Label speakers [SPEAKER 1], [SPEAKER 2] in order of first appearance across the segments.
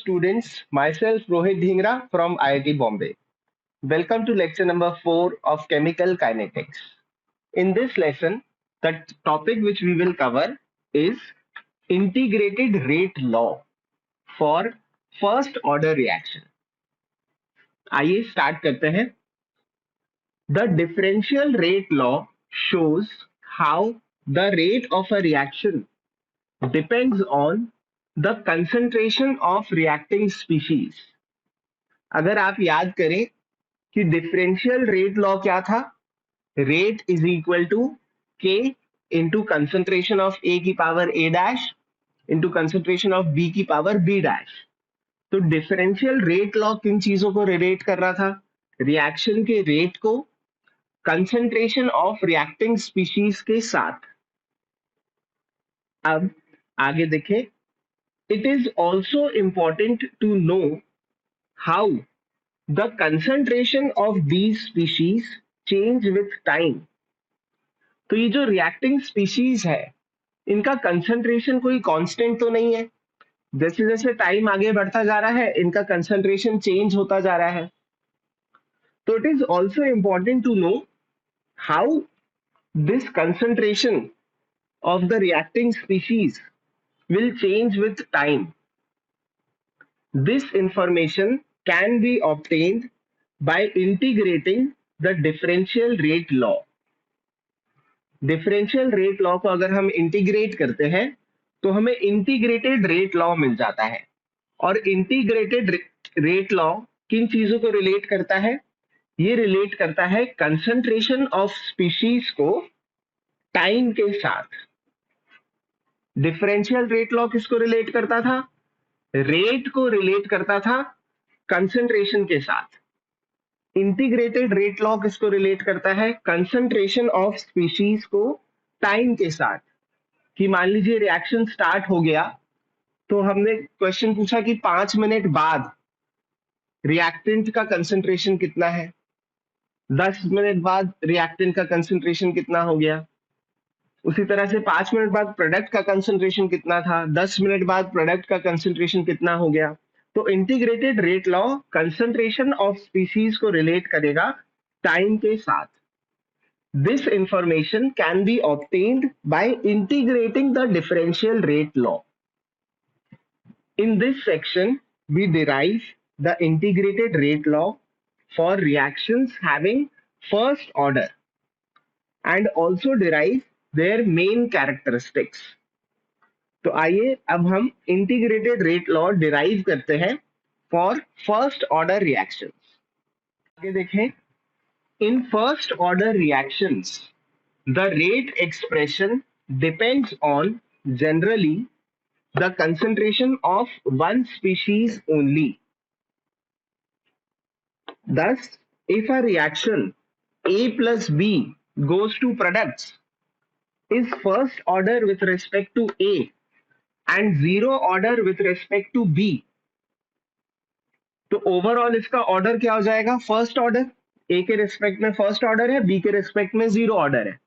[SPEAKER 1] students, myself Rohit Dhingra from IIT Bombay. Welcome to lecture number 4 of chemical kinetics. In this lesson, the topic which we will cover is integrated rate law for first order reaction. आइए start करते हैं. The differential rate law shows how the rate of a reaction depends on the concentration of reacting species. अगर आप याद करें कि differential rate law क्या था, rate is equal to K into concentration of A की power A dash into concentration of B की power B dash. तो डिफरेंशियल रेट लॉ किन चीजों को रिलेट कर रहा था? रिएक्शन के रेट को कंसंट्रेशन ऑफ रिएक्टिंग स्पीशीज के साथ. अब आगे देखें. It is also important to know how the concentration of these species change with time. तो ये जो रिएक्टिंग स्पीशीज है इनका कंसंट्रेशन कोई कांस्टेंट तो नहीं है. जैसे जैसे टाइम आगे बढ़ता जा रहा है इनका कंसंट्रेशन चेंज होता जा रहा है. तो it is also important to know how this concentration of the reacting species will change with time. This information can be obtained by integrating the differential rate law. Differential rate law को अगर हम integrate करते हैं तो हमें integrated rate law मिल जाता है. और इंटीग्रेटेड रेट लॉ किन चीजों को रिलेट करता है? ये रिलेट करता है कंसंट्रेशन ऑफ स्पीशीज को टाइम के साथ. डिफरेंशियल रेट लॉ किसको रिलेट करता था? रेट को रिलेट करता था कंसंट्रेशन के साथ. इंटीग्रेटेड रेट लॉ किसको रिलेट करता है? कंसंट्रेशन ऑफ स्पीशीज को टाइम के साथ. कि मान लीजिए रिएक्शन स्टार्ट हो गया तो हमने क्वेश्चन पूछा कि 5 मिनट बाद रिएक्टेंट का कंसंट्रेशन कितना है. 10 मिनट बाद रिएक्टेंट का कंसंट्रेशन कितना हो गया. उसी तरह से 5 मिनट बाद प्रोडक्ट का कंसंट्रेशन कितना था, 10 मिनट बाद प्रोडक्ट का कंसंट्रेशन कितना हो गया. तो integrated rate law concentration of species को रिलेट करेगा टाइम के साथ. This information can be obtained by integrating the differential rate law. In this section we derive the integrated rate law for reactions having first order and also derive their main characteristics. तो आइए अब हम integrated rate law derive करते हैं for first order reactions. आगे देखें. In first order reactions the rate expression depends on generally the concentration of one species only. Thus, if a reaction A plus B goes to products is first order with respect to A and zero order with respect to B, तो overall इसका order क्या हो जाएगा? First order. A के respect में first order है, B के respect में जीरो ऑर्डर है.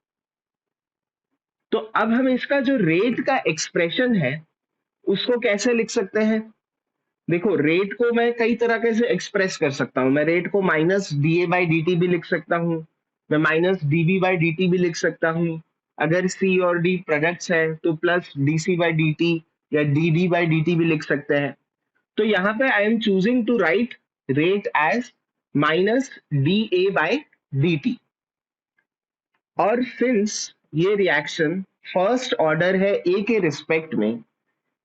[SPEAKER 1] तो अब हम इसका जो रेट का एक्सप्रेशन है उसको कैसे लिख सकते हैं? देखो, रेट को मैं कई तरह से एक्सप्रेस कर सकता हूं. मैं रेट को minus D A by D T भी लिख सकता हूं, मैं minus D B by D T भी लिख सकता हूं. अगर C और D प्रोडक्ट्स है तो plus DC by D T या DD बाई डी टी भी लिख सकते हैं. तो यहाँ पे I am choosing to write rate as minus DA by D T. और सिंस ये रिएक्शन फर्स्ट ऑर्डर है A के रिस्पेक्ट में,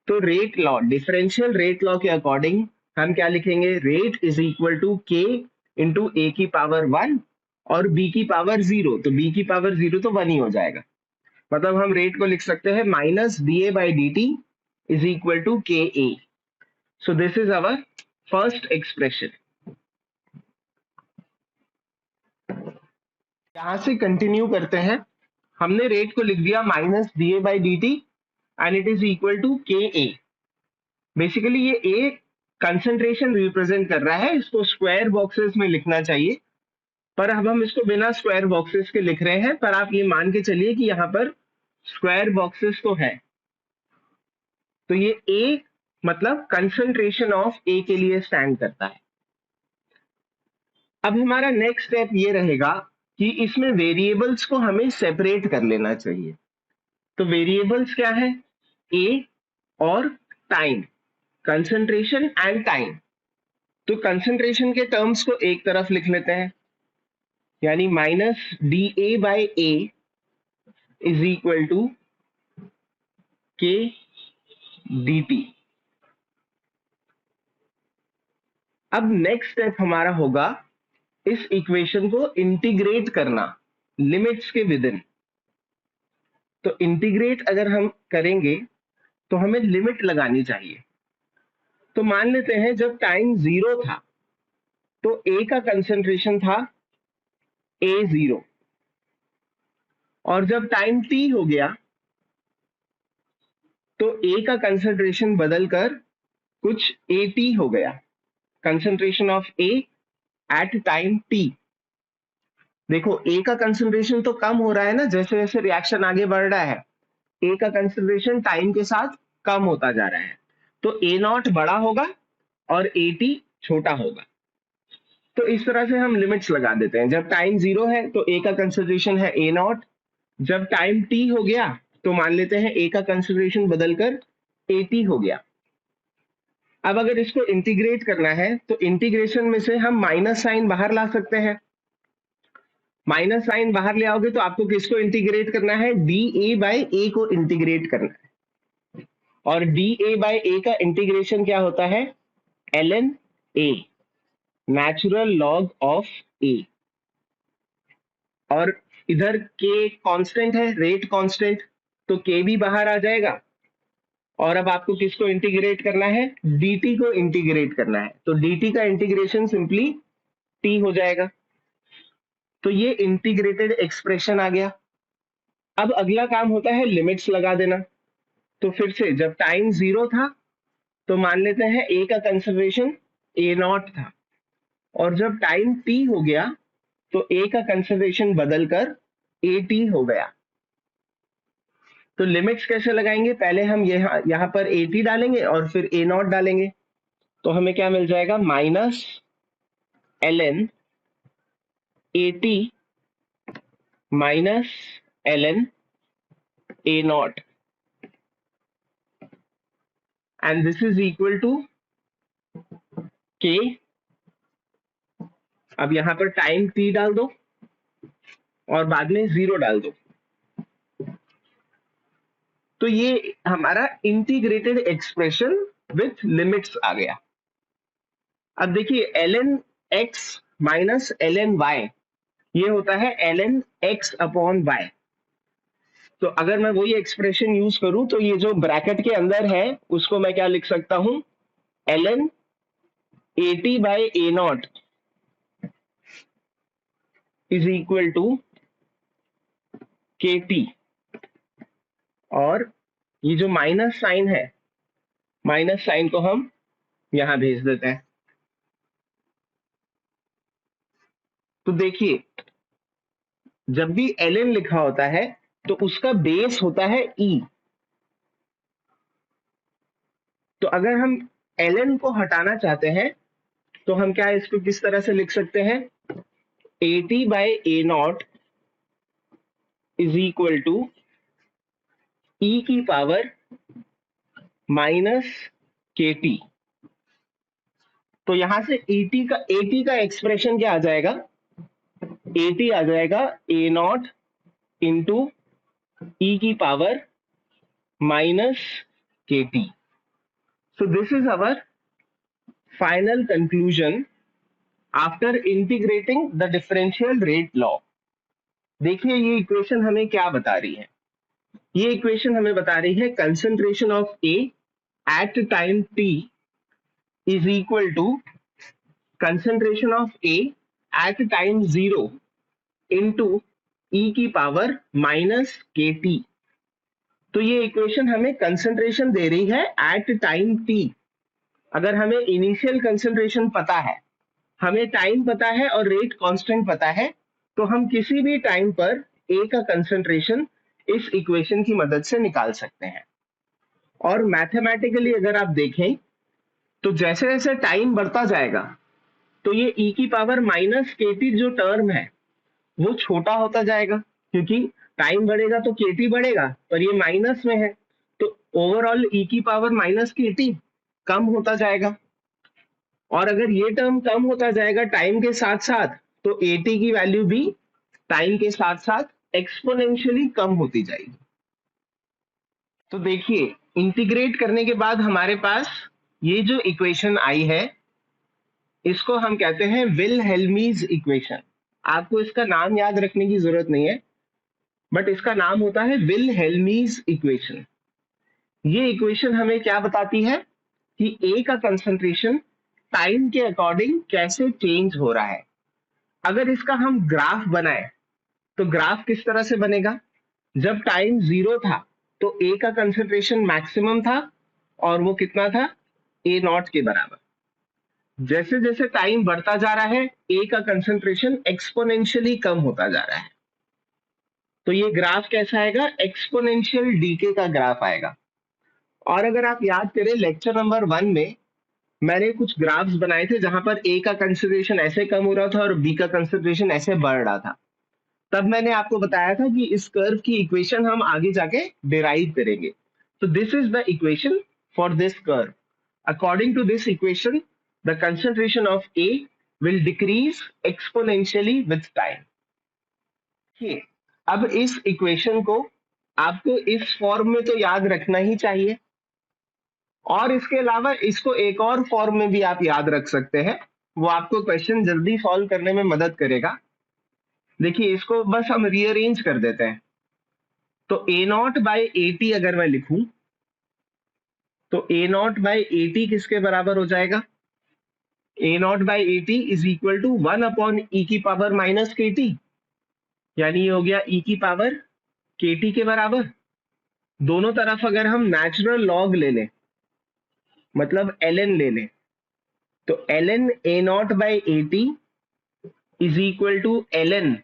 [SPEAKER 1] तो rate law, differential rate law के अकॉर्डिंग हम क्या लिखेंगे? Rate is equal to K into A की पावर 1 और B की पावर 0. तो B की पावर 0 तो 1 ही हो जाएगा. मतलब हम रेट को लिख सकते हैं minus D A by D T is equal to K A. So this is our first expression. यहां से कंटिन्यू करते हैं. हमने रेट को लिख दिया minus D A by D T and it is equal to K A. Basically ये ए concentration represent कर रहा है, इसको स्क्वायर बॉक्सेस में लिखना चाहिए, पर अब हम इसको बिना स्क्वायर बॉक्सेस के लिख रहे हैं. पर आप ये मान के चलिए कि यहाँ पर स्क्वायर बॉक्सेस तो है. तो ये A मतलब कंसंट्रेशन ऑफ ए के लिए स्टैंड करता है। अब हमारा नेक्स्ट स्टेप ये रहेगा कि इसमें वेरिएबल्स को हमें सेपरेट कर लेना चाहिए। तो वेरिएबल्स क्या है? ए और टाइम, कंसंट्रेशन एंड टाइम। तो कंसंट्रेशन के टर्म्स को एक तरफ लिख लेते हैं, यानी minus D A by A is equal to K D T. अब नेक्स्ट स्टेप हमारा होगा इस इक्वेशन को इंटीग्रेट करना लिमिट्स के विद इन। तो इंटीग्रेट अगर हम करेंगे तो हमें लिमिट लगानी चाहिए। तो मान लेते हैं जब टाइम 0 था तो ए का कंसंट्रेशन था A0, और जब टाइम t हो गया तो ए का कंसंट्रेशन बदलकर कुछ AT हो गया, concentration of A at time t। देखो ए का कंसंट्रेशन तो कम हो रहा है ना, जैसे जैसे रिएक्शन आगे बढ़ रहा है ए का कंसंट्रेशन टाइम के साथ कम होता जा रहा है, तो A0 बड़ा होगा और AT छोटा होगा। तो इस तरह से हम लिमिट्स लगा देते हैं। जब टाइम 0 है तो ए का कंसंट्रेशन है A0, जब टाइम t हो गया तो मान लेते हैं ए का कंसंट्रेशन बदलकर AT हो गया। अब अगर इसको इंटीग्रेट करना है तो इंटीग्रेशन में से हम माइनस साइन बाहर ला सकते हैं। माइनस साइन बाहर ले आओगे तो आपको किसको इंटीग्रेट करना है? डी ए बाई ए को इंटीग्रेट करना है, और डी ए बाई ए का इंटीग्रेशन क्या होता है? ln a, natural log of A. और इधर के कांस्टेंट है, रेट कांस्टेंट, तो के भी बाहर आ जाएगा। और अब आपको किसको इंटीग्रेट करना है? dt को इंटीग्रेट करना है, तो dt का इंटीग्रेशन सिंपली t हो जाएगा। तो ये इंटीग्रेटेड एक्सप्रेशन आ गया। अब अगला काम होता है लिमिट्स लगा देना। तो फिर से जब टाइम 0 था तो मान लेते हैं ए का कंसंट्रेशन A0 था, और जब टाइम t हो गया तो ए का कंसंट्रेशन बदलकर AT हो गया। तो लिमिट्स कैसे लगाएंगे? पहले हम यहाँ पर AT डालेंगे और फिर A0 डालेंगे, तो हमें क्या मिल जाएगा? Minus ln AT minus ln A0, and this is equal to K। अब यहां पर टाइम t डाल दो और बाद में 0 डाल दो। तो ये हमारा इंटीग्रेटेड एक्सप्रेशन विथ लिमिट्स आ गया। अब देखिए ln x minus ln y, ये होता है ln x अपॉन y। तो अगर मैं वही एक्सप्रेशन यूज करूं तो ये जो ब्रैकेट के अंदर है उसको मैं क्या लिख सकता हूं? ln AT by A0 is equal to KT, और ये जो माइनस साइन है, माइनस साइन को हम यहां भेज देते हैं। तो देखिए जब भी ln लिखा होता है तो उसका बेस होता है E। तो अगर हम ln को हटाना चाहते हैं तो हम क्या इसको किस तरह से लिख सकते हैं? AT by A0 is equal to E की पावर माइनस KT। तो यहां से AT का एक्सप्रेशन क्या आ जाएगा? AT आ जाएगा A0 इंटू E की power minus KT। So this is our final conclusion after integrating the differential rate law. देखिए ये इक्वेशन हमें क्या बता रही है? ये इक्वेशन हमें बता रही है concentration of A at time t is equal to concentration of A at time 0 into E की पावर माइनस KT। तो ये इक्वेशन हमें कंसंट्रेशन दे रही है एट टाइम t। अगर हमें इनिशियल कंसंट्रेशन पता है, हमें टाइम पता है और रेट कांस्टेंट पता है, तो हम किसी भी टाइम पर ए का कंसंट्रेशन इस इक्वेशन की मदद से निकाल सकते हैं। और मैथमेटिकली अगर आप देखें तो जैसे जैसे टाइम बढ़ता जाएगा तो ये e की पावर माइनस kt जो टर्म है वो छोटा होता जाएगा, क्योंकि टाइम बढ़ेगा तो kt बढ़ेगा, पर ये माइनस में है तो ओवरऑल e की पावर माइनस kt कम होता जाएगा। और अगर ये टर्म कम होता जाएगा टाइम के साथ साथ तो at की वैल्यू भी टाइम के साथ साथ एक्सपोनेंशियली कम होती जाएगी। तो देखिए, इंटीग्रेट करने के बाद हमारे पास ये जो इक्वेशन आई है इसको हम कहते हैं विलहेल्मीज इक्वेशन। आपको इसका नाम याद रखने की जरूरत नहीं है, बट इसका नाम होता है विलहेल्मीज इक्वेशन। ये इक्वेशन हमें क्या बताती है कि ए का कंसंट्रेशन टाइम के अकॉर्डिंग कैसे चेंज हो रहा है। अगर इसका हम ग्राफ बनाए तो ग्राफ किस तरह से बनेगा, जब टाइम 0 था तो ए का कंसंट्रेशन मैक्सिमम था और वो कितना था, ए नॉट के बराबर। जैसे जैसे टाइम बढ़ता जा रहा है ए का कंसंट्रेशन एक्सपोनेंशियली कम होता जा रहा है। तो ये ग्राफ कैसा आएगा, एक्सपोनेंशियल डीके का ग्राफ आएगा। और अगर आप याद करें लेक्चर नंबर 1 में मैंने कुछ ग्राफ्स बनाए थे जहां पर ए का कंसंट्रेशन ऐसे कम हो रहा था और बी का कंसंट्रेशन ऐसे बढ़ रहा था। तब मैंने आपको बताया था कि इस कर्व की इक्वेशन हम आगे जाके डिराइव करेंगे। तो this is the equation for this curve. According to this equation the concentration of A will decrease exponentially with time. ठीक, अब इस इक्वेशन को आपको इस फॉर्म में तो याद रखना ही चाहिए, और इसके अलावा इसको एक और फॉर्म में भी आप याद रख सकते हैं, वो आपको क्वेश्चन जल्दी सॉल्व करने में मदद करेगा। देखिए, इसको बस हम रीअरेंज कर देते हैं। तो A naught by A T अगर मैं लिखूं तो A naught by A T किसके बराबर हो जाएगा, A naught by A T is equal to 1 upon E की पावर माइनस के टी, यानी ये हो गया ई की पावर के टी के बराबर। दोनों तरफ अगर हम नेचुरल लॉग ले लें, मतलब ln ले लें, तो ln A naught by A T is equal to ln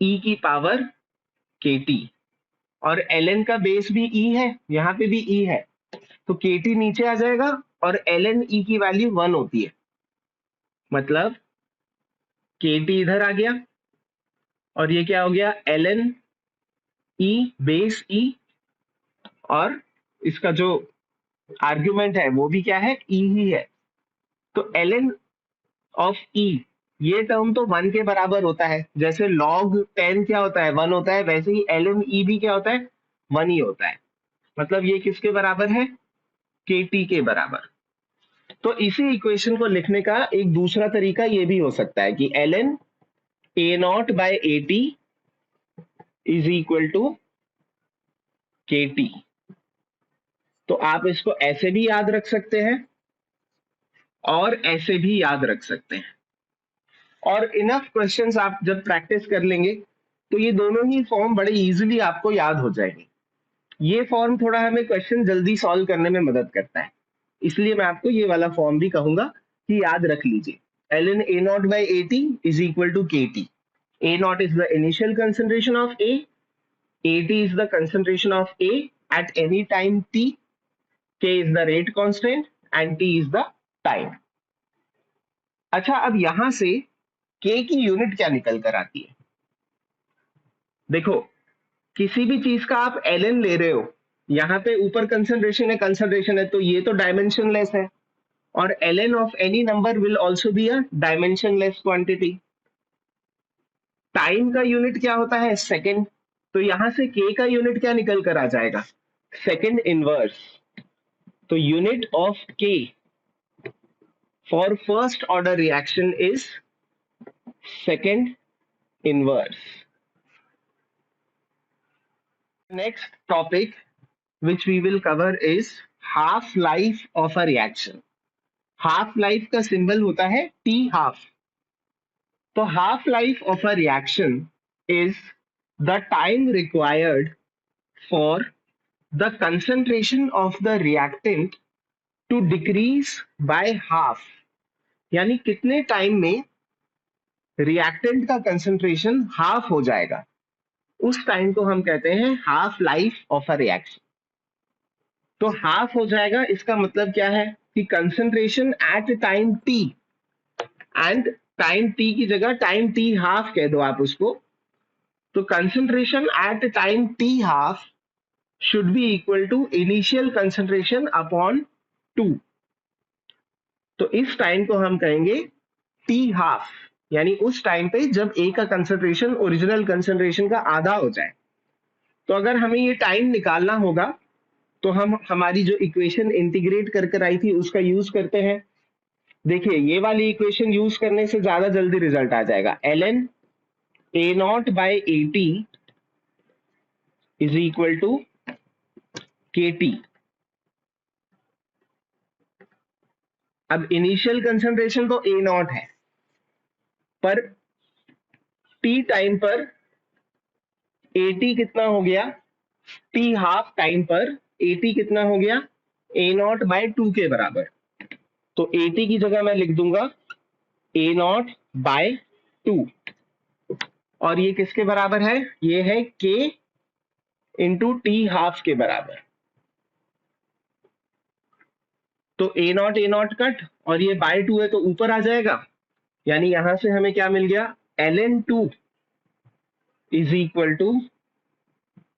[SPEAKER 1] E की पावर के टी, और ln का बेस भी e है, यहाँ पे भी e है, तो kt नीचे आ जाएगा और ln e की वैल्यू 1 होती है, मतलब kt इधर आ गया और ये क्या हो गया, ln e बेस e, और इसका जो आर्ग्यूमेंट है वो भी क्या है, e ही है। तो ln ऑफ e, ये टर्म तो 1 के बराबर होता है, जैसे log 10 क्या होता है, 1 होता है, वैसे ही ln e भी क्या होता है, 1 ही होता है। मतलब ये किसके बराबर है, kt के बराबर। तो इसी इक्वेशन को लिखने का एक दूसरा तरीका ये भी हो सकता है कि ln A naught by A T is equal to K T. तो आप इसको ऐसे भी याद रख सकते हैं और ऐसे भी याद रख सकते हैं, और इनफ क्वेश्चंस आप जब प्रैक्टिस कर लेंगे तो ये दोनों ही फॉर्म बड़े इजीली आपको याद हो जाएंगे। ये फॉर्म थोड़ा हमें क्वेश्चन जल्दी सॉल्व करने में मदद करता है, इसलिए मैं आपको ये वाला फॉर्म भी कहूंगा कि याद रख लीजिए। ln a naught by at is equal to kt. A naught is the initial concentration of A, at is the concentration of A at any time t, k is the rate constant and t is the time. अच्छा, अब यहां से k की unit क्या निकल कर आती है, देखो किसी भी चीज का आप ln ले रहे हो, यहाँ पे ऊपर कंसंट्रेशन है तो ये तो डायमेंशनलेस है, और ln of any number will also be a dimensionless quantity. Time का यूनिट क्या होता है, सेकंड, तो यहां से k का यूनिट क्या निकल कर आ जाएगा, सेकंड इनवर्स। तो unit of k for first order reaction is second inverse. Next topic which we will cover is half life of a reaction. Half life का सिंबल होता है टी हाफ। तो half life of a reaction is the time required for the concentration of the reactant to decrease by half, यानी कितने time में reactant का concentration half हो जाएगा, उस टाइम को हम कहते हैं half life of a reaction. तो हाफ हो जाएगा, इसका मतलब क्या है कि concentration at time T, and time T की जगह टाइम टी हाफ कह दो आप उसको, तो concentration at time T half should be equal to initial concentration upon 2। तो इस टाइम को हम कहेंगे टी हाफ, यानी उस टाइम पे जब ए का कंसंट्रेशन ओरिजिनल कंसंट्रेशन का आधा हो जाए। तो अगर हमें ये टाइम निकालना होगा तो हम हमारी जो इक्वेशन इंटीग्रेट कर कर आई थी उसका यूज करते हैं। देखिए ये वाली इक्वेशन यूज करने से ज्यादा जल्दी रिजल्ट आ जाएगा। ln a naught by A T is equal to K T. अब इनिशियल कंसंट्रेशन तो ए नॉट है, पर टी टाइम पर ए टी कितना हो गया, टी हाफ टाइम पर ए टी कितना हो गया, ए नॉट बाय 2 के बराबर। तो ए टी की जगह मैं लिख दूंगा ए नॉट बाय 2, और ये किसके बराबर है, ये है के इंटू टी हाफ के बराबर। तो ए नॉट कट, और ये बाय 2 है तो ऊपर आ जाएगा, यानी यहां से हमें क्या मिल गया, ln 2 is equal to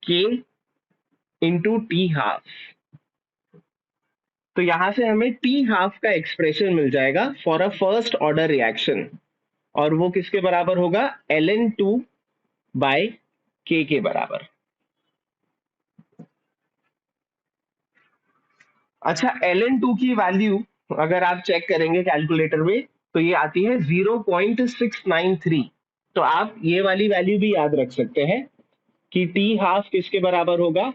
[SPEAKER 1] K into T half. तो यहां से हमें टी हाफ का एक्सप्रेशन मिल जाएगा for a first order reaction, और वो किसके बराबर होगा, ln 2 बाय के बराबर। अच्छा, ln 2 की वैल्यू अगर आप चेक करेंगे कैलकुलेटर में तो ये आती है 0.693। तो आप ये वाली वैल्यू भी याद रख सकते हैं कि टी हाफ किसके बराबर होगा,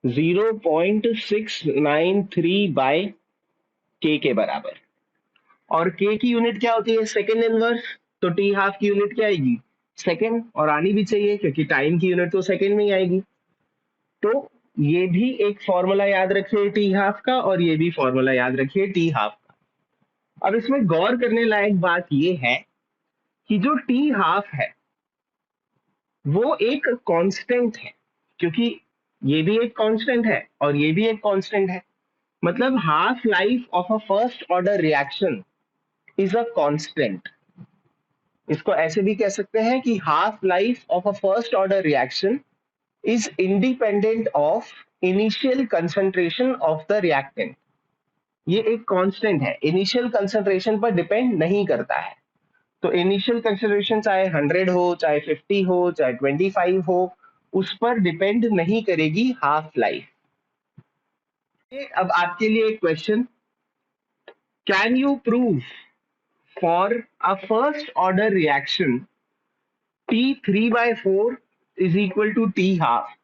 [SPEAKER 1] 0.693 बाय के बराबर। और के की यूनिट क्या होती है, सेकेंड इनवर्स। तो टी हाफ की यूनिट क्या आएगी, सेकेंड, और आनी भी चाहिए क्योंकि टाइम की यूनिट तो सेकेंड में ही आएगी। तो ये भी एक फॉर्मूला याद रखिए टी हाफ का, और ये भी फॉर्मूला याद रखिए टी हाफ का। अब इसमें गौर करने लायक बात ये है कि जो टी हाफ है वो एक कांस्टेंट है, क्योंकि ये भी एक कांस्टेंट है और ये भी एक कांस्टेंट है। मतलब half life of a first order reaction is a constant. इसको ऐसे भी कह सकते हैं कि half life of a first order reaction is independent of initial concentration of the reactant. ये एक कांस्टेंट है, इनिशियल कंसंट्रेशन पर डिपेंड नहीं करता है। तो इनिशियल कंसंट्रेशन चाहे 100 हो, चाहे 50 हो, चाहे 25 हो, उस पर डिपेंड नहीं करेगी हाफ लाइफ। अब आपके लिए एक question, can you prove for a first order reaction T3/4 is equal to T half.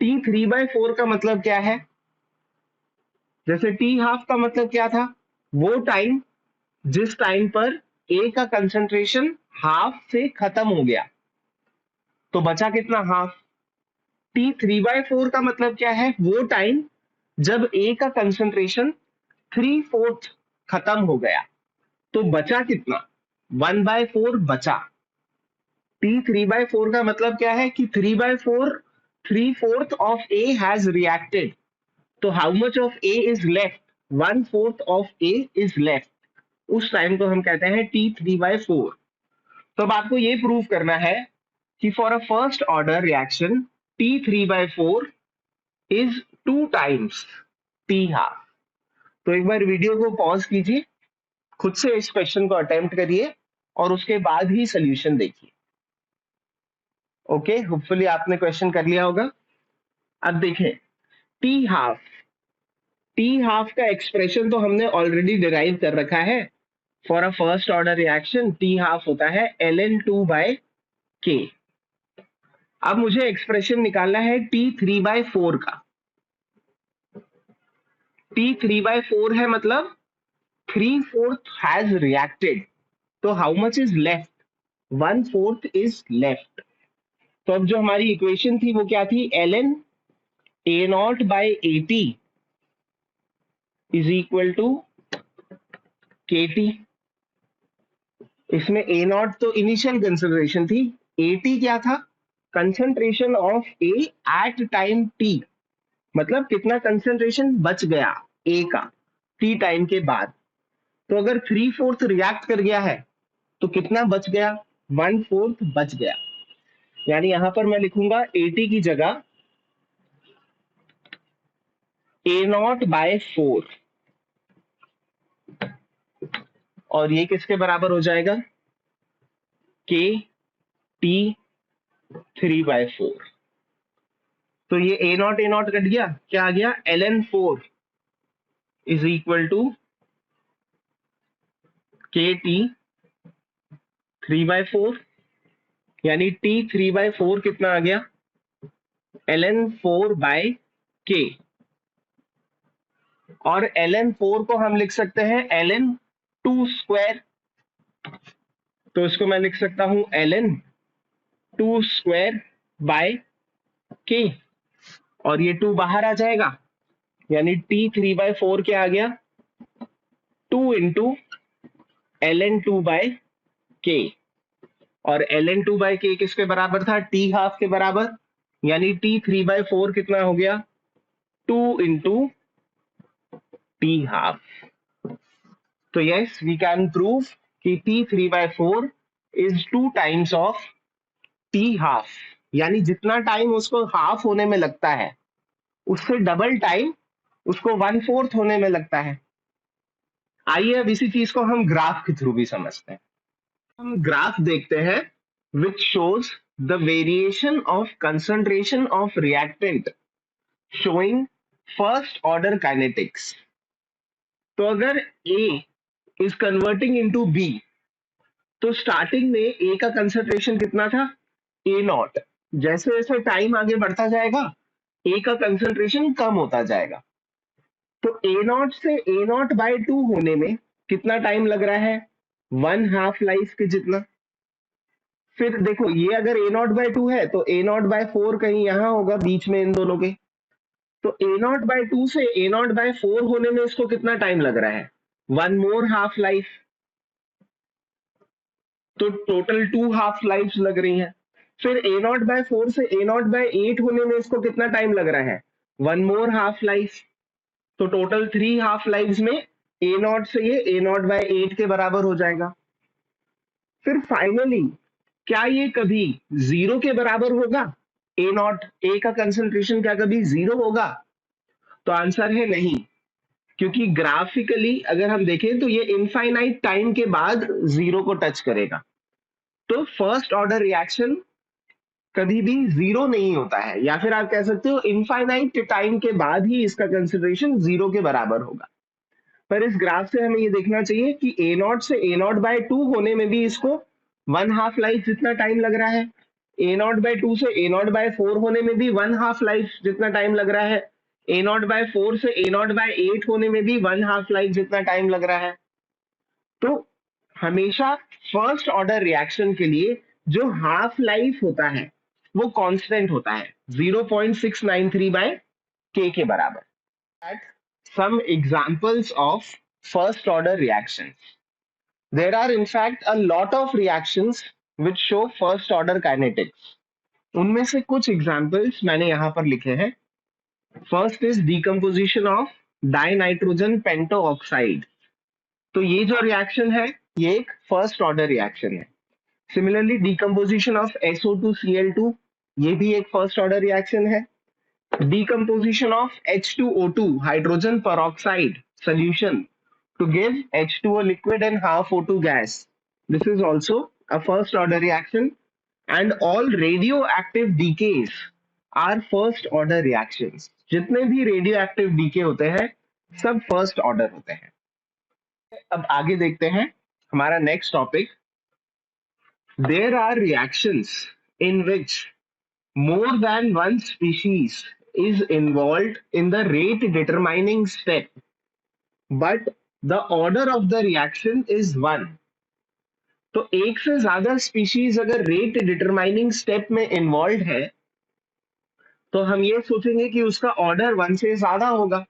[SPEAKER 1] T3/4 का मतलब क्या है, जैसे टी हाफ का मतलब क्या था, वो टाइम जिस टाइम पर ए का कंसंट्रेशन हाफ से खत्म हो गया, तो बचा कितना, हाफ। T3/4 का मतलब क्या है, वो टाइम जब ए का कंसंट्रेशन 3/4 खत्म हो गया, तो बचा कितना, 1/4 बचा। T3/4 का मतलब क्या है कि 3/4, 3/4 ऑफ ए हैज रिएक्टेड, तो how much of A is left, 1/4 of A is left. उस टाइम को हम कहते हैं T3/4। तो अब आपको ये प्रूव करना है कि for a first order reaction T3/4 is 2 times T half. तो एक बार वीडियो को पॉज कीजिए, खुद से इस क्वेश्चन को अटेम्प्ट करिए और उसके बाद ही सोल्यूशन देखिए। ओके, होपफुली आपने क्वेश्चन कर लिया होगा। अब देखें टी हाफ, टी हाफ का एक्सप्रेशन तो हमने ऑलरेडी डिराइव कर रखा है। For a first order reaction T half होता है ln 2 बाय के। अब मुझे एक्सप्रेशन निकालना है T3/4 का। T3/4 है मतलब 3/4 हैज रिएक्टेड, तो how much is left, 1/4 is left. तो अब जो हमारी इक्वेशन थी वो क्या थी, ln a naught by A T is equal to K T. इसमें ए नॉट तो इनिशियल कंसिडरेशन थी, ए टी क्या था, concentration of A at time T. मतलब कितना कंसेंट्रेशन बच गया ए का टी टाइम के बाद। तो अगर 3/4 रिएक्ट कर गया है तो कितना बच गया, 1/4 बच गया। यानी यहां पर मैं लिखूंगा 80 की जगह A0/4, और ये किसके बराबर हो जाएगा, KT3/4। तो ये A0 कट गया, क्या आ गया, ln4 is equal to KT3/4, यानी T3/4 कितना आ गया, ln4/K, और ln4 को हम लिख सकते हैं ln2²। तो इसको मैं लिख सकता हूं ln2²/K, और ये 2 बाहर आ जाएगा, यानी T3/4 क्या आ गया, 2 इंटू ln2/K, और ln2/K किसके बराबर था, T½ के बराबर, यानी T3/4 कितना हो गया, 2 इंटू T½ तो यस वी कैन प्रूव कि T3/4 is 2 times of T½ यानी जितना टाइम उसको हाफ होने में लगता है उससे डबल टाइम उसको 1/4 होने में लगता है। आइए अब इसी चीज को हम ग्राफ के थ्रू भी समझते हैं। हम ग्राफ देखते हैं which shows the variation of concentration of reactant showing first order kinetics. तो अगर A is converting into B, तो स्टार्टिंग में ए का कंसंट्रेशन कितना था, A0। जैसे जैसे टाइम आगे बढ़ता जाएगा ए का कंसंट्रेशन कम होता जाएगा। तो A0 से A0/2 होने में कितना टाइम लग रहा है, 1/2 लाइफ के जितना। फिर देखो ये अगर A0/2 है तो A0/4 कहीं यहां होगा बीच में इन दोनों के। तो A0/2 से A0/4 होने में इसको कितना टाइम लग रहा है, 1 मोर हाफ लाइफ। तो टोटल 2 हाफ लाइफ लग रही हैं। फिर A0/4 से A0/8 होने में इसको कितना टाइम लग रहा है, 1 मोर हाफ लाइफ। तो टोटल 3 हाफ लाइफ में A0 से ये A0/8 के बराबर हो जाएगा। फिर फाइनली क्या ये कभी 0 के बराबर होगा, A0 ए का कंसंट्रेशन क्या कभी 0 होगा, तो आंसर है नहीं, क्योंकि ग्राफिकली अगर हम देखें तो ये इनफाइनाइट टाइम के बाद 0 को टच करेगा। तो फर्स्ट ऑर्डर रिएक्शन कभी भी 0 नहीं होता है, या फिर आप कह सकते हो इनफाइनाइट टाइम के बाद ही इसका कंसिडरेशन 0 के बराबर होगा। पर इस ग्राफ से हमें ये देखना चाहिए कि A0 से A0/2 होने में भी इसको 1/2 लाइफ जितना टाइम लग रहा है, A0/2 से A0/4 होने में भी 1/2 लाइफ जितना टाइम लग रहा है, A0/4 से A0/8 होने में भी 1/2 लाइफ जितना टाइम लग रहा है। तो हमेशा फर्स्ट ऑर्डर रिएक्शन के लिए जो हाफ लाइफ होता है वो कांस्टेंट होता है 0.693/K के बराबर। At some examples of first order reactions. There are in fact a lot of reactions which show first order kinetics. उनमें से कुछ एग्जाम्पल्स मैंने यहां पर लिखे हैं। First is decomposition of dinitrogen pentoxide. तो ये जो रिएक्शन है ये एक फर्स्ट ऑर्डर रिएक्शन है। सिमिलरली डीकम्पोजिशन ऑफ SO2Cl2, ये भी एक फर्स्ट ऑर्डर रिएक्शन है। Decomposition of H2O2 hydrogen peroxide solution to give H2O liquid and half O2 gas. This is also a first order reaction, and all radioactive decays are first order reactions. जितने भी radioactive decay होते हैं सब first order होते हैं। अब आगे देखते हैं हमारा next topic. There are reactions in which more than one species is involved in the rate determining step, but the order of the reaction is one. तो एक से ज्यादा स्पीशीज अगर रेट डिटरमाइनिंग स्टेप में इन्वॉल्व है तो हम ये सोचेंगे कि उसका ऑर्डर 1 से ज्यादा होगा,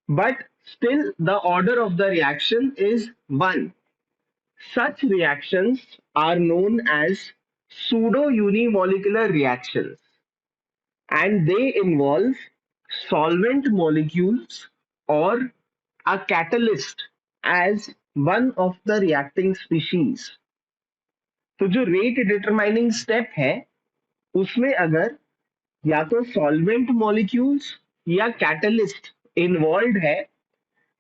[SPEAKER 1] but still the order of the reaction is 1. Such reactions are known as pseudo unimolecular reactions, and they involve solvent molecules or a catalyst as one of the reacting species. तो जो rate determining step है उसमें अगर या तो solvent molecules या catalyst involve है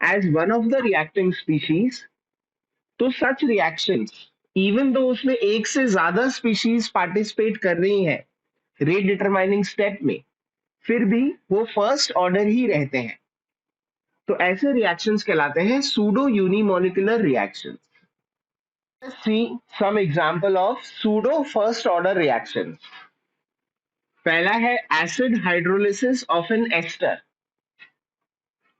[SPEAKER 1] as one of the reacting species, तो सच रिएक्शंस इवन दो उसमें एक से ज्यादा स्पीशीज पार्टिसिपेट कर रही हैं रेट डिटरमाइनिंग स्टेप में, फिर भी वो फर्स्ट ऑर्डर ही रहते हैं। तो ऐसे रिएक्शंस कहलाते हैं pseudo unimolecular reactions. Let's see some example of pseudo first order reactions. पहला है acid hydrolysis of an ester.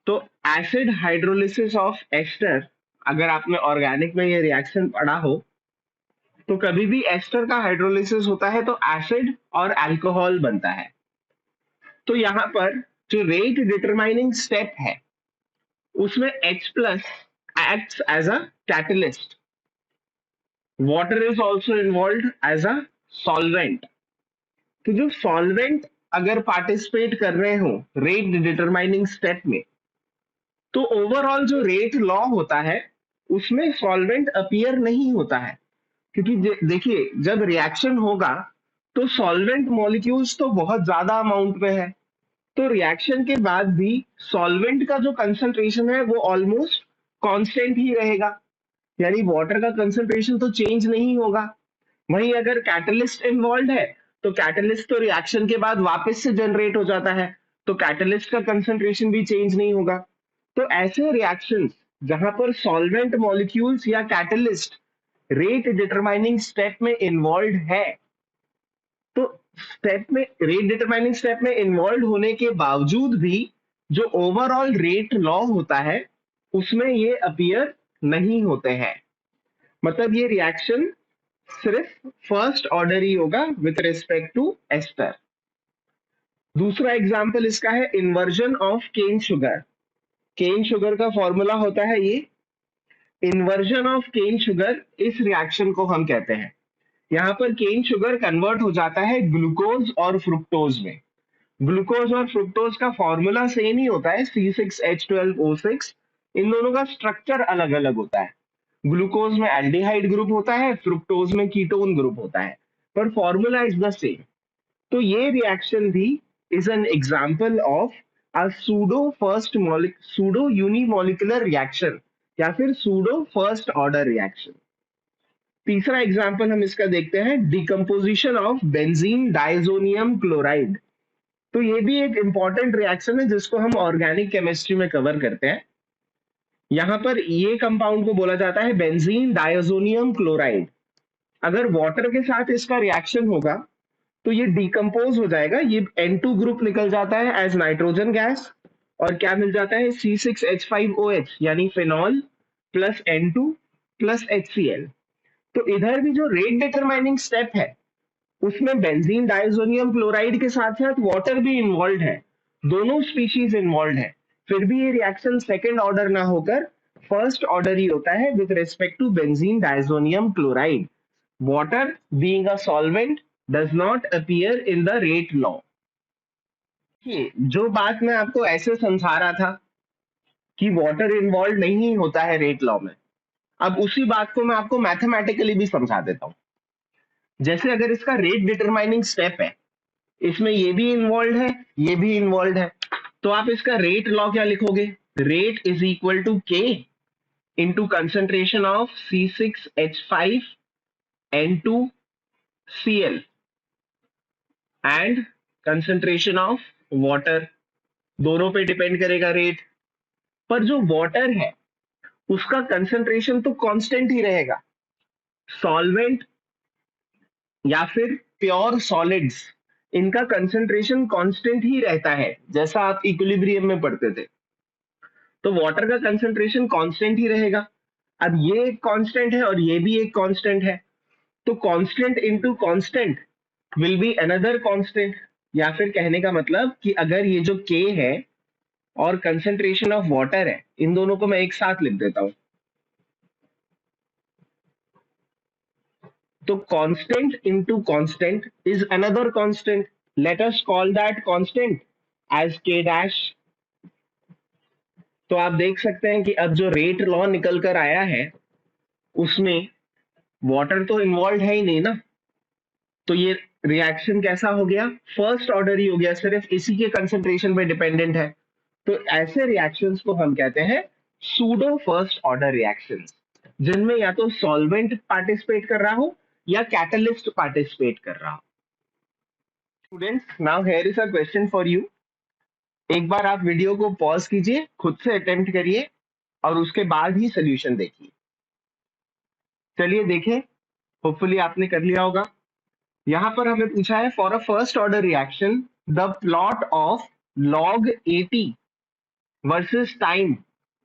[SPEAKER 1] तो एसिड हाइड्रोलिसिस ऑफ एस्टर, अगर आपने ऑर्गेनिक में ये रिएक्शन पढ़ा हो तो कभी भी एस्टर का हाइड्रोलिसिस होता है तो एसिड और अल्कोहल बनता है। तो यहां पर जो रेट डिटरमाइनिंग स्टेप है उसमें H plus acts as a catalyst, water is also involve as a solvent. तो जो सॉल्वेंट अगर पार्टिसिपेट कर रहे हो रेट डिटरमाइनिंग स्टेप में, तो ओवरऑल जो रेट लॉ होता है उसमें सॉल्वेंट अपीयर नहीं होता है, क्योंकि देखिए जब रिएक्शन होगा तो सॉल्वेंट मॉलिक्यूल्स तो बहुत ज्यादा अमाउंट में है, तो रिएक्शन के बाद भी सॉल्वेंट का जो कंसंट्रेशन है वो ऑलमोस्ट कांस्टेंट ही रहेगा, यानी वाटर का कंसंट्रेशन तो चेंज नहीं होगा। वहीं अगर कैटलिस्ट इन्वॉल्व है तो कैटलिस्ट तो रिएक्शन के बाद वापस से जनरेट हो जाता है, तो कैटलिस्ट का कंसंट्रेशन भी चेंज नहीं होगा। तो ऐसे रिएक्शंस जहां पर सॉल्वेंट मॉलिक्यूल्स या कैटलिस्ट रेट डिटरमाइनिंग स्टेप में इन्वॉल्व है, तो स्टेप में रेट डिटरमाइनिंग स्टेप में इन्वॉल्व होने के बावजूद भी जो ओवरऑल रेट लॉ होता है उसमें ये अपीयर नहीं होते हैं, मतलब ये रिएक्शन सिर्फ फर्स्ट ऑर्डर ही होगा विथ रिस्पेक्ट टू एस्टर। दूसरा एग्जांपल इसका है inversion of cane sugar. Cane sugar का फॉर्मूला होता है ये, इन्वर्जन ऑफ केन शुगर इस रिएक्शन को हम कहते हैं। यहाँ पर केन शुगर कन्वर्ट हो जाता है ग्लूकोज और फ्रुक्टोज में। ग्लूकोज और फ्रुक्टोज का फॉर्मूला सेम ही होता है C6H12O6, इन दोनों का स्ट्रक्चर अलग अलग होता है। ग्लूकोज में एल्डिहाइड ग्रुप होता है, फ्रुक्टोज में कीटोन ग्रुप होता है, पर फॉर्मूला इज द सेम। तो ये रिएक्शन भी is an example of a pseudo unimolecular reaction या फिर सूडो फर्स्ट ऑर्डर रिएक्शन। तीसरा एग्जांपल हम इसका देखते हैं, decomposition of benzene diazonium chloride. तो ये भी एक इंपॉर्टेंट रिएक्शन है जिसको हम ऑर्गेनिक केमिस्ट्री में कवर करते हैं। यहां पर ये कंपाउंड को बोला जाता है बेंजीन डाइजोनियम क्लोराइड। अगर वाटर के साथ इसका रिएक्शन होगा तो ये डिकम्पोज हो जाएगा, ये N2 ग्रुप निकल जाता है एज नाइट्रोजन गैस, और क्या मिल जाता है C6H5OH यानी phenol plus N2 plus HCl। तो इधर भी जो रेट डिटरमाइनिंग स्टेप है उसमें बेंजीन डाइजोनियम क्लोराइड के साथ साथ वाटर भी इन्वॉल्व है, दोनों स्पीशीज इन्वॉल्व है, फिर भी ये रिएक्शन सेकेंड ऑर्डर ना होकर फर्स्ट ऑर्डर ही होता है with respect to benzene diazonium chloride. Water being a solvent does not appear in the rate law. जो बात मैं आपको ऐसे समझा रहा था कि वाटर इन्वॉल्व नहीं होता है रेट लॉ में, अब उसी बात को मैं आपको मैथमेटिकली भी समझा देता हूं। जैसे अगर इसका रेट डिटरमाइनिंग स्टेप है, इसमें ये भी इन्वॉल्व है, ये भी इन्वॉल्व है, तो आप इसका रेट लॉ क्या लिखोगे, rate is equal to K into concentration of C6H5N2Cl and concentration of water, दोनों पे डिपेंड करेगा रेट। पर जो वाटर है उसका कंसेंट्रेशन तो कांस्टेंट ही रहेगा। सॉल्वेंट या फिर प्योर सॉलिड्स, इनका कंसेंट्रेशन कांस्टेंट ही रहता है, जैसा आप इक्विलिब्रियम में पढ़ते थे। तो वाटर का कंसेंट्रेशन कांस्टेंट ही रहेगा। अब ये एक कांस्टेंट है और ये भी एक कांस्टेंट है, तो constant into constant will be another constant. या फिर कहने का मतलब कि अगर ये जो K है और कंसेंट्रेशन ऑफ वाटर है, इन दोनों को मैं एक साथ लिख देता हूं, तो constant into constant is another constant. Let us call that constant as K dash. तो आप देख सकते हैं कि अब जो रेट लॉ निकल कर आया है उसमें वाटर तो इन्वॉल्व है ही नहीं ना, तो ये रिएक्शन कैसा हो गया, फर्स्ट ऑर्डर ही हो गया, सिर्फ इसी के कंसंट्रेशन पे डिपेंडेंट है। तो ऐसे रिएक्शंस को हम कहते हैं सूडो फर्स्ट ऑर्डर रिएक्शंस, जिनमें या तो सॉल्वेंट पार्टिसिपेट कर रहा हो या कैटलिस्ट पार्टिसिपेट कर रहा हो। Students, now here is a question for you. एक बार आप वीडियो को पॉज कीजिए, खुद से अटेम्प्ट करिए और उसके बाद ही सोल्यूशन देखिए। चलिए देखें, होपफुली आपने कर लिया होगा। यहां पर हमें पूछा है for a first order reaction the plot of log 80 versus time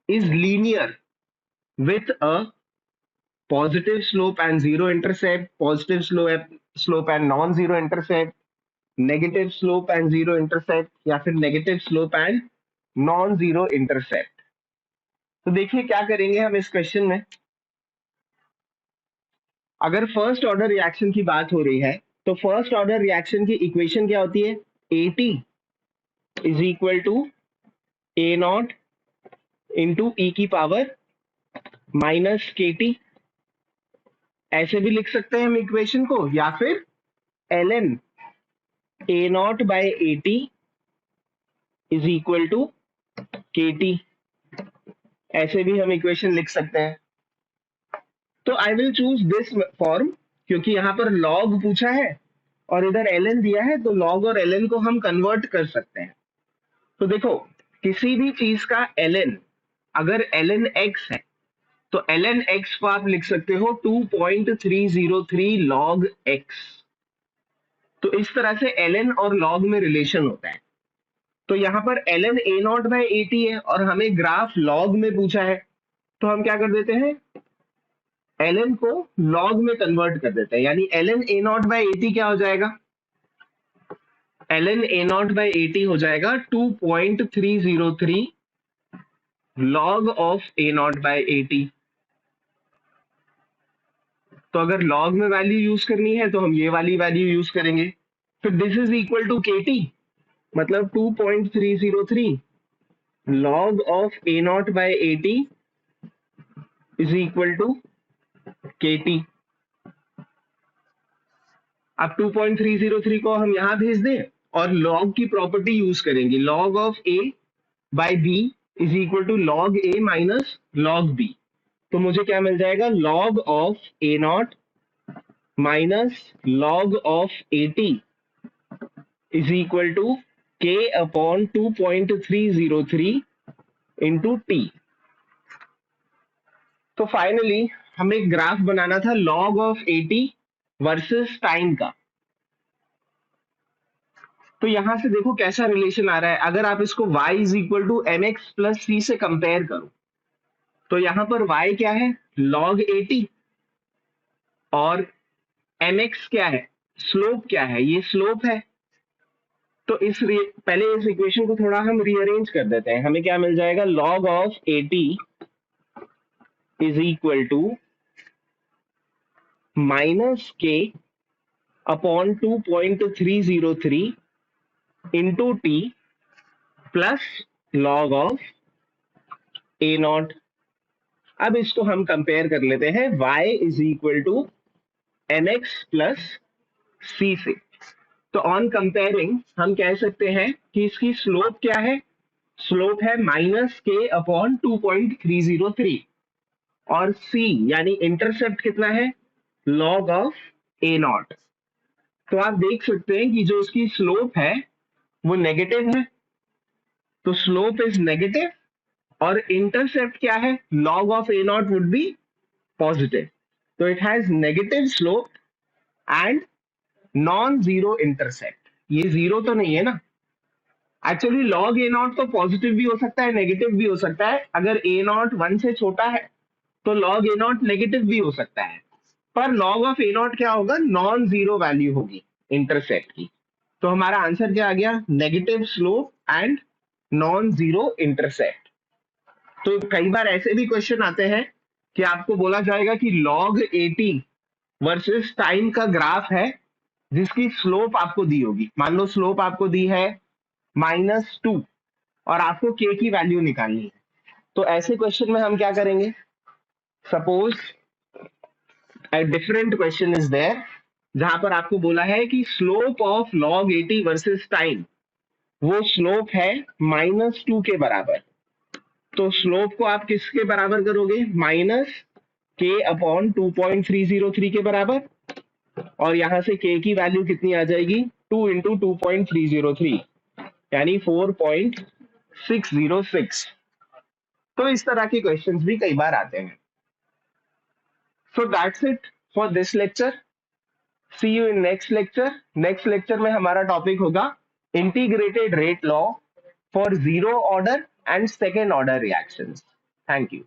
[SPEAKER 1] is linear with a positive slope and zero intercept, positive slope and non-zero intercept, negative slope and zero intercept, या फिर negative slope and non-zero intercept। तो देखिए क्या करेंगे हम इस question में। अगर फर्स्ट ऑर्डर रिएक्शन की बात हो रही है तो फर्स्ट ऑर्डर रिएक्शन की इक्वेशन क्या होती है, 80 is equal to A naught into E की पावर माइनस के टी। ऐसे भी लिख सकते हैं हम इक्वेशन को, या फिर ln A naught by 80 is equal to K T, ऐसे भी हम इक्वेशन लिख सकते हैं। तो I will choose this form, क्योंकि यहां पर log पूछा है और इधर ln दिया है, तो log और ln को हम कन्वर्ट कर सकते हैं। तो देखो, किसी भी चीज का ln अगर ln x है तो ln x को आप लिख सकते हो 2.303 log x। तो इस तरह से ln और log में रिलेशन होता है। तो यहाँ पर ln a नॉट बाय 80 है और हमें ग्राफ log में पूछा है, तो हम क्या कर देते हैं, ln को log में कन्वर्ट कर देते हैं, यानी ln a नॉट बाय 80 क्या हो जाएगा, ln a नॉट बाय 80 हो जाएगा 2.303 log of a naught by 80। तो अगर log में वैल्यू यूज करनी है तो हम ये वाली वैल्यू यूज करेंगे। फिर this is equal to kt, मतलब 2.303 log of a naught by 80 is equal to kt। अब 2.303 को हम यहां भेज दें और log की प्रॉपर्टी यूज करेंगे, log of a by b is equal to log a minus log b। तो मुझे क्या मिल जाएगा, log of a naught minus log of 80 is equal to k upon 2.303 into T. तो फाइनली हमें graph बनाना था log ऑफ 80 वर्सेस टाइम का। तो यहां से देखो कैसा रिलेशन आ रहा है, अगर आप इसको y is equal to M X plus C से कंपेयर करो तो यहां पर y क्या है, log 80, और mx क्या है, स्लोप क्या है, ये स्लोप है। तो पहले इस इक्वेशन को थोड़ा हम रीअरेंज कर देते हैं, हमें क्या मिल जाएगा, log of 80 is equal to minus K upon 2.303 into T plus log of A naught. अब इसको हम कंपेयर कर लेते हैं y is equal to M X plus C से। तो ऑन कंपेयरिंग हम कह सकते हैं कि इसकी स्लोप क्या है, स्लोप है माइनस के अपॉन 2.303, और c यानी इंटरसेप्ट कितना है, log ऑफ ए नॉट। तो आप देख सकते हैं कि जो इसकी स्लोप है वो नेगेटिव है, तो स्लोप इज नेगेटिव, और इंटरसेप्ट क्या है, log of A naught would be positive. तो it has negative slope and non zero intercept. ये जीरो तो नहीं है ना, एक्चुअली log ए नॉट तो पॉजिटिव भी हो सकता है, नेगेटिव भी हो सकता है। अगर ए नॉट 1 से छोटा है तो log ए नॉट नेगेटिव भी हो सकता है, पर log ऑफ ए नॉट क्या होगा, नॉन जीरो वैल्यू होगी इंटरसेप्ट की। तो हमारा आंसर क्या आ गया, negative slope and non zero intercept. तो कई बार ऐसे भी क्वेश्चन आते हैं कि आपको बोला जाएगा कि log 80 वर्सेस टाइम का ग्राफ है जिसकी स्लोप आपको दी होगी। मान लो स्लोप आपको दी है -2 और आपको k की वैल्यू निकालनी है। तो ऐसे क्वेश्चन में हम क्या करेंगे? Suppose a different question is there जहां पर आपको बोला है कि slope of log 80 versus time, वो स्लोप है -2 के बराबर। तो स्लोप को आप किसके बराबर करोगे? -k/2.303 के बराबर। और यहां से k की वैल्यू कितनी आ जाएगी? 2 इंटू 2.303 यानी 4.606। तो इस तरह के क्वेश्चंस भी कई बार आते हैं। So that's it for this lecture. See you in next lecture. Next lecture में हमारा टॉपिक होगा integrated rate law for zero order and second order reactions. Thank you.